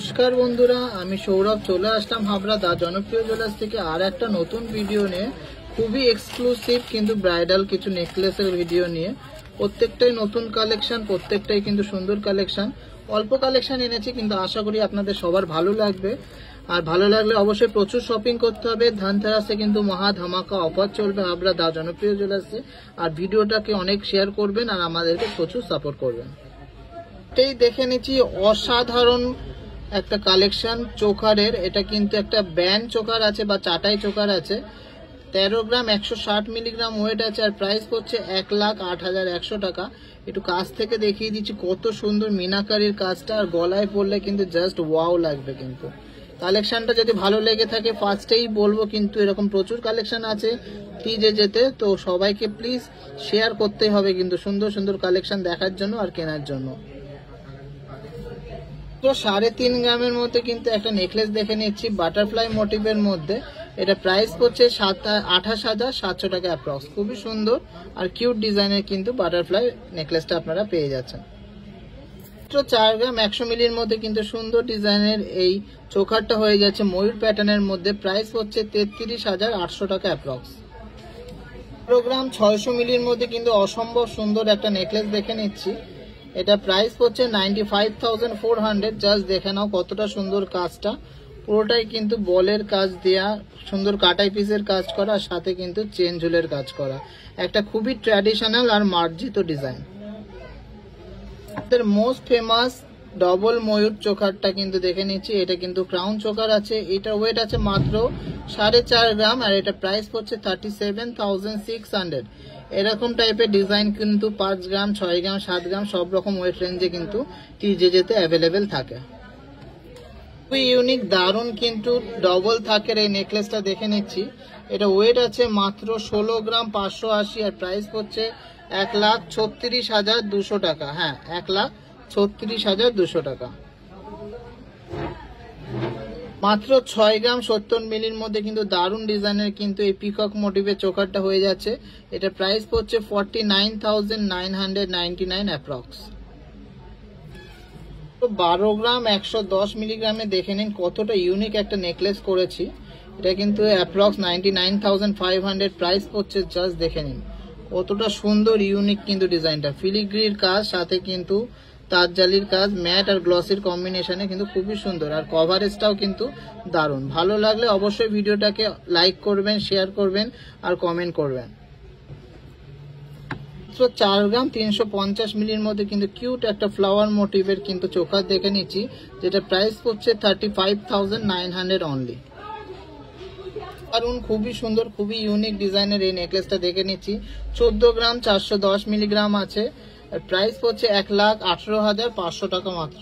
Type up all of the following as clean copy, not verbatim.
নমস্কার বন্ধুরা, আমি সৌরভ চলে আসলাম হাবড়া দা জনপ্রিয় জুয়েলার্স থেকে আর একটা নতুন ভিডিও নিয়ে। খুবই এক্সক্লুসিভ কিন্তু ব্রাইডাল কিছু নেকলেসের ভিডিও নিয়ে। প্রত্যেকটাই নতুন কালেকশন, প্রত্যেকটাই কিন্তু সুন্দর কালেকশন। অল্প কালেকশন এনেছি কিন্তু আশা করি আপনাদের সবার ভালো লাগবে। আর ভালো লাগলে অবশ্যই প্রচুর শপিং করতে হবে। ধনতেরাসে কিন্তু মহা ধামাকা অফার চলবে হাবড়া দা জনপ্রিয় জুয়েলার্সে। আর ভিডিওটাকে অনেক শেয়ার করবেন আর আমাদেরকে প্রচুর সাপোর্ট করবেন। এটাই দেখে নিচ্ছি অসাধারণ একটা কালেকশন চোকারের। এটা কিন্তু একটা ব্যান্ড চোকার আছে বা চাটাই চোকার আছে। 13 গ্রাম 160 মিলিগ্রাম ওয়েট আছে আর প্রাইস পড়ছে 1,08,100 টাকা। একটু কাছ থেকে দেখিয়ে দিচ্ছি কত সুন্দর মিনাকারির কাজটা, আর গলায় পড়লে কিন্তু জাস্ট ওয়াও লাগবে। কিন্তু কালেকশনটা যদি ভালো লেগে থাকে ফার্স্টেই বলবো, কিন্তু এরকম প্রচুর কালেকশন আছে টিজে যেতে, তো সবাইকে প্লিজ শেয়ার করতে হবে কিন্তু সুন্দর সুন্দর কালেকশন দেখার জন্য আর কেনার জন্য। 3.5 গ্রামের মধ্যে কিন্তু একটা নেকলেস দেখে নিচ্ছি বাটারফ্লাই মোটিভের মধ্যে। এটা প্রাইস পড়ছে 28,700 টাকা অ্যাপ্রক্স। খুবই সুন্দর আর কিউট ডিজাইনের কিন্তু বাটারফ্লাই নেকলেসটা আপনারা পেয়ে যাচ্ছেন। 4 গ্রাম 100 মিলির মধ্যে কিন্তু সুন্দর ডিজাইনের এই চোকারটা হয়ে যাচ্ছে ময়ূর প্যাটার্নের মধ্যে। প্রাইস হচ্ছে 33,800 টাকা অ্যাপ্রক্স। 4 গ্রাম 600 মিলির মধ্যে কিন্তু অসম্ভব সুন্দর একটা নেকলেস দেখে নিচ্ছি। এটা প্রাইস হচ্ছে 95,400। জাস্ট দেখে নাও কতটা সুন্দর কাজটা। পুরোটাই কিন্তু বলের কাজ দেয়া, সুন্দর কাটাই পিসের কাজ করা, আর সাথে কিন্তু চেন ঝুলের কাজ করা। একটা খুবই ট্র্যাডিশনাল আর মার্জিত ডিজাইন। মোস্ট ফেমাস ডবল ময়ূর চোকারটা কিন্তু দেখে নিচ্ছি। এটা কিন্তু ক্রাউন চোকার আছে। এটা ওয়েট আছে মাত্র 4.5 গ্রাম আর এটা প্রাইস পড়ছে 37,600। এরকম টাইপের ডিজাইন কিন্তু 5 গ্রাম 6 গ্রাম 7 গ্রাম সব রকম ওয়েট রেঞ্জে কিন্তু টিজে যেতে অ্যাভেলেবেল থাকে। খুবই ইউনিক দারুণ কিন্তু ডবল থাকের এই নেকলেসটা দেখে নিচ্ছি। এটা ওয়েট আছে মাত্র 16 গ্রাম 580 আর প্রাইস পড়ছে 1,36,200 টাকা। হ্যাঁ, 1,36,200 টাকা। মাত্র 6 গ্রাম 70 মিলির মধ্যে কিন্তু দারুণ ডিজাইনের কিন্তু এই পিকক মোটিভের চোকারটা হয়ে যাচ্ছে। এটা প্রাইস পড়ছে 49,999 অ্যাপ্রক্স। 12 গ্রাম 110 মিলিগ্রামে দেখে নিন কতটা ইউনিক একটা নেকলেস করেছি। এটা কিন্তু অ্যাপ্রক্স 99,500 প্রাইস পড়ছে। জাস্ট দেখে নিন কতটা সুন্দর ইউনিক কিন্তু ডিজাইনটা। ফিলিগ্রির কাজ, সাথে কিন্তু তাঁতজালির কাজ, ম্যাট আর গ্লসির কম্বিনেশনে কিন্তু খুবই সুন্দর। আর কভারেজটাও কিন্তু দারুণ। ভালো লাগলে অবশ্যই ভিডিওটাকে লাইক করবেন, শেয়ার করবেন আর কমেন্ট করবেন। 4 গ্রাম 350 মিলির মধ্যে কিন্তু কিউট একটা ফ্লাওয়ার মোটিভের কিন্তু চোকার দেখে নিচ্ছি, যেটা প্রাইস পড়ছে 35,900 অনলি। কারণ খুবই সুন্দর, খুবই ইউনিক ডিজাইনের এই নেকলেসটা দেখে নিচ্ছি। 14 গ্রাম 410 মিলিগ্রাম আছে। প্রাইস পড়ছে 1,18,500 টাকা মাত্র।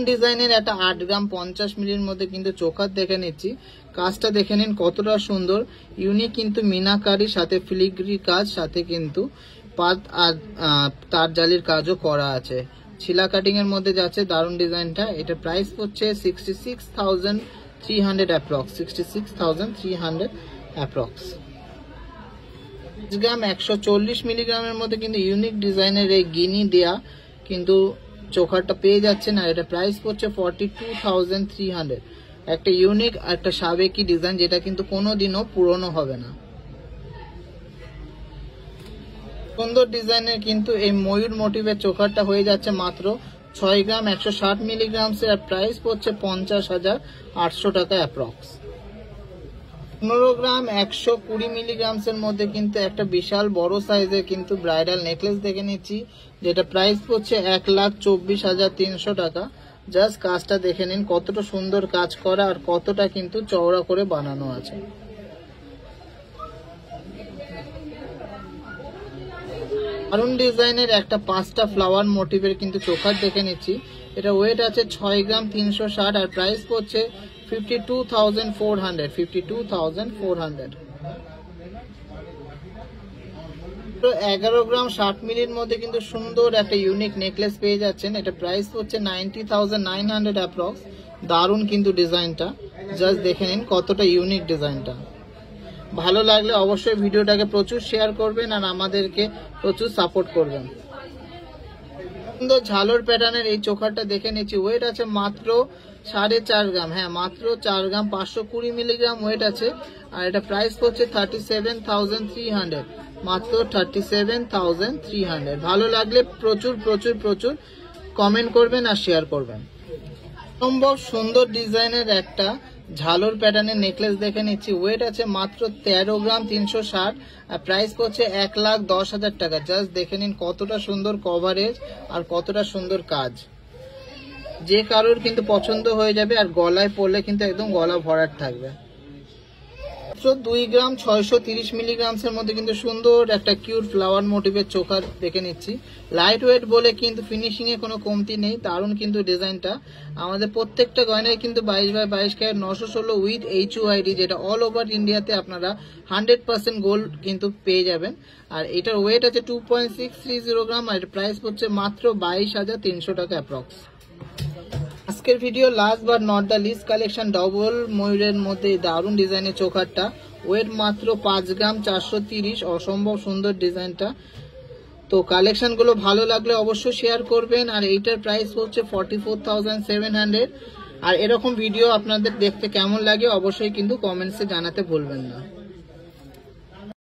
ডিজাইনের একটা 8 গ্রাম 50 মিলির মধ্যে কিন্তু চোকার দেখে নিচ্ছি। কাজটা দেখে নিন কতটা সুন্দর ইউনিক কিন্তু মিনাকারি, সাথে ফিলিগ্রি কাজ, সাথে কিন্তু পাত আর তার জালির কাজও করা আছে। ছিলা কাটিং এর মধ্যে যাচ্ছে দারুণ ডিজাইনটা। এটা প্রাইস পড়ছে 66,300 অ্যাপ্রক্স। 66,300 অ্যাপ্রক্স। 5 গ্রাম 140 মিলিগ্রামের মধ্যে কিন্তু ইউনিক ডিজাইনের এই গিনি দেয়া কিন্তু চোকারটা পেয়ে যাচ্ছেন। আর এটা প্রাইস পড়ছে 42,300। একটা ইউনিক একটা সাবেকি ডিজাইন, যেটা কিন্তু কোনোদিনও পুরনো হবে না। সুন্দর ডিজাইনের কিন্তু এই ময়ূর মোটিভের চোকারটা হয়ে যাচ্ছে মাত্র 6 গ্রাম 160 মিলিগ্রাম আর প্রাইস পড়ছে 50,800 টাকা অ্যাপ্রক্স। 15 গ্রাম 120 মিলিগ্রামসের মধ্যে কিন্তু একটা বিশাল বড় সাইজের কিন্তু ব্রাইডাল নেকলেস দেখে নিচ্ছি, যেটা প্রাইস পড়ছে 1,24,300 টাকা। জাস্ট কাজটা দেখে নিন কতটা সুন্দর কাজ করা আর কতটা কিন্তু চওড়া করে বানানো আছে। দারুণ ডিজাইনের একটা 5টা ফ্লাওয়ার মোটিভের কিন্তু চোকার দেখে নিচ্ছি। এটা ওয়েট আছে 6 গ্রাম 360 আর প্রাইস পড়ছে 52,400। 52,400। 11 গ্রাম 60 মিলির মধ্যে কিন্তু সুন্দর একটা ইউনিক নেকলেস পেয়ে যাচ্ছেন। এটা প্রাইস হচ্ছে 90,900 অ্যাপ্রক্স। দারুণ কিন্তু ডিজাইনটা। জাস্ট দেখে নিন কতটা ইউনিক ডিজাইনটা। ভালো লাগলে অবশ্যই ভিডিওটাকে প্রচুর শেয়ার করবেন আর আমাদেরকে প্রচুর সাপোর্ট করবেন। সুন্দর ঝালর প্যাটার্নের এই চোকারটা দেখে নিচ্ছি। ওয়েট আছে মাত্র 4.5 গ্রাম। হ্যাঁ, মাত্র 4 গ্রাম, 520 মিলিগ্রাম ওয়েট আছে। আর এটা প্রাইস পড়ছে 37,300, মাত্র 37,300। ভালো লাগলে প্রচুর প্রচুর প্রচুর কমেন্ট করবেন আর শেয়ার করবেন। সম্ভব সুন্দর ডিজাইনের একটা ঝালর প্যাটার্নের নেকলেস দেখে নিচ্ছি। ওয়েট আছে মাত্র 13 গ্রাম, 360, আর প্রাইস পড়ছে 1,10,000 টাকা। জাস্ট দেখে নিন কতটা সুন্দর কভারেজ আর কতটা সুন্দর কাজ। যে কারোর কিন্তু পছন্দ হয়ে যাবে, আর গলায় পরলে কিন্তু একদম গলা ভরাট থাকবে। 2 গ্রাম 630 মিলিগ্রামসের মধ্যে কিন্তু সুন্দর একটা কিউট ফ্লাওয়ার মোটিভের চোকার দেখে নিচ্ছি। লাইট ওয়েট বলে কিন্তু ফিনিশিং এ কোনো কমতি নেই, দারুণ কিন্তু ডিজাইনটা। আমাদের প্রত্যেকটা গয়নায় কিন্তু 22x22 ক্যারেট 916 উইথ HUID, যেটা অল ওভার ইন্ডিয়াতে আপনারা 100% গোল্ড কিন্তু পেয়ে যাবেন। আর এটার ওয়েট আছে 2.630 গ্রাম, আর এর প্রাইস হচ্ছে মাত্র 22,300 টাকা অ্যাপ্রক্স। আজকের video last but not the least collection double ময়ূরের মধ্যে দারুণ ডিজাইনের চোকারটা। ওয়েট মাত্র 5 গ্রাম, 430, অসম্ভব সুন্দর ডিজাইনটা। তো কালেকশন গুলো ভালো লাগলে অবশ্যই শেয়ার করবেন। আর এইটার প্রাইস হচ্ছে 44,700। আর এরকম ভিডিও আপনাদের দেখতে কেমন লাগে অবশ্যই কিন্তু কমেন্টসে জানাতে ভুলবেন না।